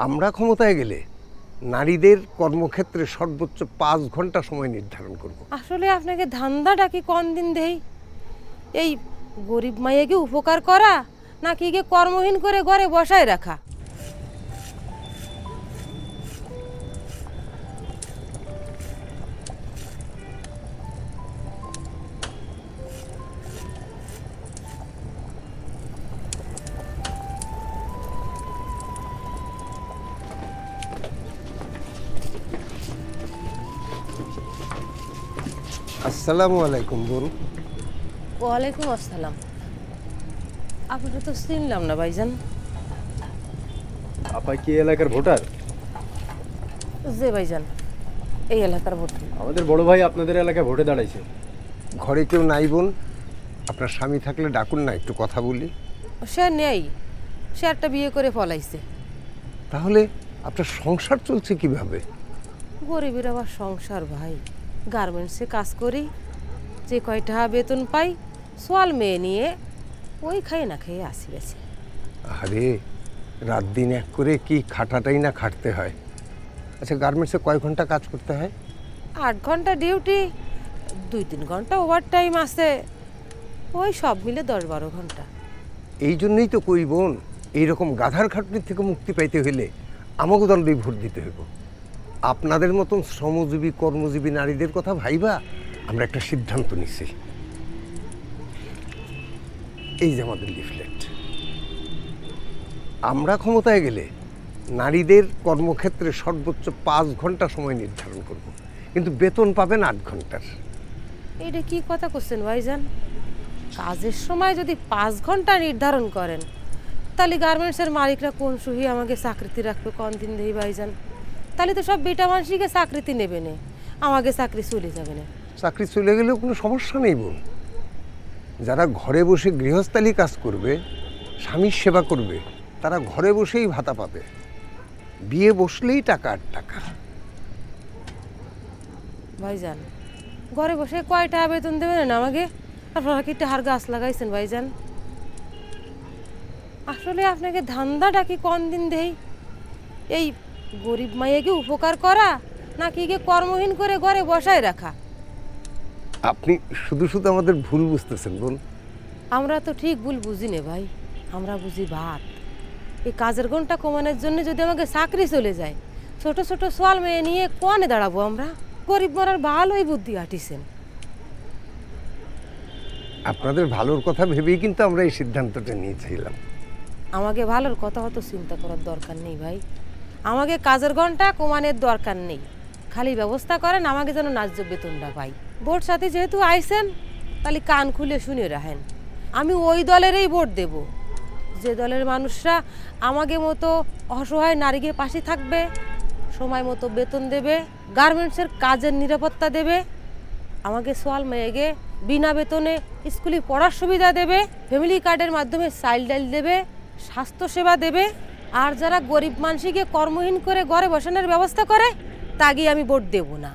আমরা ক্ষমতায় গেলে নারীদের কর্মক্ষেত্রে সর্বোচ্চ 5 ঘন্টা সময় নির্ধারণ করব। আসলে আপনাকে ধান্দাটা কি কোন দিন দেই? এই গরিব মাইয়াকে উপকার করা নাকি কে কর্মহীন করে ঘরে বসায় রাখা? আসসালামু আলাইকুম বোন। ওয়ালাইকুম আসসালাম। আপনাকে তো চিনলাম না ভাইজান। আপা কি এলাকার ভোটার? যে ভাইজান, এই এলাকার ভোটার। আমাদের বড় ভাই আপনাদের এলাকায় ভোটে দাঁড়াইছে। ঘরে কেউ নাই বোন? আপনার স্বামী থাকলে ডাকুন না, একটু কথা বলি। সে নেই, সে একটা বিয়ে করে ফলাইছে। তাহলে আপনার সংসার চলছে কিভাবে? গরিবের আবার সংসার ভাই। গার্মেন্টসে কাজ করি, যে কয়টা বেতন পাই সোয়াল মেয়ে নিয়ে ওই খাই না খেয়ে আসি গেছে। আরে রাত দিন এক করে কি খাটাটাই না খাটতে হয়। আচ্ছা, গার্মেন্টসে কয় ঘন্টা কাজ করতে হয়? 8 ঘন্টা ডিউটি, 2-3 ঘন্টা ওভার টাইম আছে, ওই সব মিলে 10-12 ঘন্টা। এই জন্যই তো কই বোন, এইরকম গাধার খাটনির থেকে মুক্তি পাইতে হইলে আমাকে দণ্ডই ভোট দিতে হইব। আপনাদের মতন শ্রমজীবী কর্মজীবী নারীদের কথা ভাইবা আমরা একটা সিদ্ধান্ত নিছি। এই যে আমাদের লিফলেট। আমরা ক্ষমতায় গেলে নারীদের কর্মক্ষেত্রে সর্বোচ্চ 5 ঘন্টা সময় নির্ধারণ করব, কিন্তু বেতন পাবেন 8 ঘন্টার। এটা কি কথা করছেন ভাইজান? কাজের সময় যদি 5 ঘন্টা নির্ধারণ করেন, তাহলে গার্মেন্টসের মালিকরা কোন সুহি আমাকে চাকরিতে রাখবে কোন দিন দেই ভাইজান? তাহলে তো সব বেটা মানুষকে চাকরিতে নেবে না, আমাকে চাকরি চলে যাবে না। চাকরি চলে গেলেও কোনো সমস্যা নেই বোন। যারা ঘরে বসে গৃহস্থালী কাজ করবে, স্বামীর সেবা করবে, তারা ঘরে বসেই ভাতা পাবে। বিয়ে বসলেই টাকা আর টাকা। ভাইজান, ঘরে বসে কয়টা বেতন দেবেন আমাকে? আপনারা কি টাহার গাছ লাগাইছেন ভাইজান? আসলে আপনাকে ধান্দাটা কি কোন দিন দেই? এই গরিব মাইয়াকে উপকার করা নাকি কে কর্মহীন করে ঘরে বসায় রাখা? আপনি শুধু শুধু আমাদের ভুল বুঝতেছেন বোন। আমরা তো ঠিক ভুল বুঝি নে ভাই, আমরা বুঝি ভাত। এই কাজের ঘন্টা কমানোর জন্য যদি আমাকে চাকরি চলে যায়, ছোট ছোট সোয়াল মেয়ে নিয়ে কোনে দাঁড়াবো আমরা? গরিব মরার ভালোই বুদ্ধি আটিছেন। আপনাদের ভালোর কথা ভেবেই কিন্তু আমরা এই সিদ্ধান্তটা নিয়েছিলাম। আমাকে ভালোর কথা হতো চিন্তা করার দরকার নেই ভাই। আমাকে কাজের ঘন্টা কমানোর দরকার নেই, খালি ব্যবস্থা করেন আমাকে যেন ন্যায্য বেতনটা পাই। ভোট সাথে যেহেতু আইছেন, তাহলে কান খুলে শুনে রাখেন, আমি ওই দলেরই ভোট দেব যে দলের মানুষরা আমাকে মতো অসহায় নারীকে পাশে থাকবে, সময় মতো বেতন দেবে, গার্মেন্টসের কাজের নিরাপত্তা দেবে, আমাকে সোয়াল মেয়েকে বিনা বেতনে স্কুলে পড়ার সুবিধা দেবে, ফ্যামিলি কার্ডের মাধ্যমে চাইল্ড ডাইল দেবে, স্বাস্থ্যসেবা দেবে। আর যারা গরিব মানুষকে কর্মহীন করে ঘরে বসানোর ব্যবস্থা করে, তাকে আমি ভোট দেব না।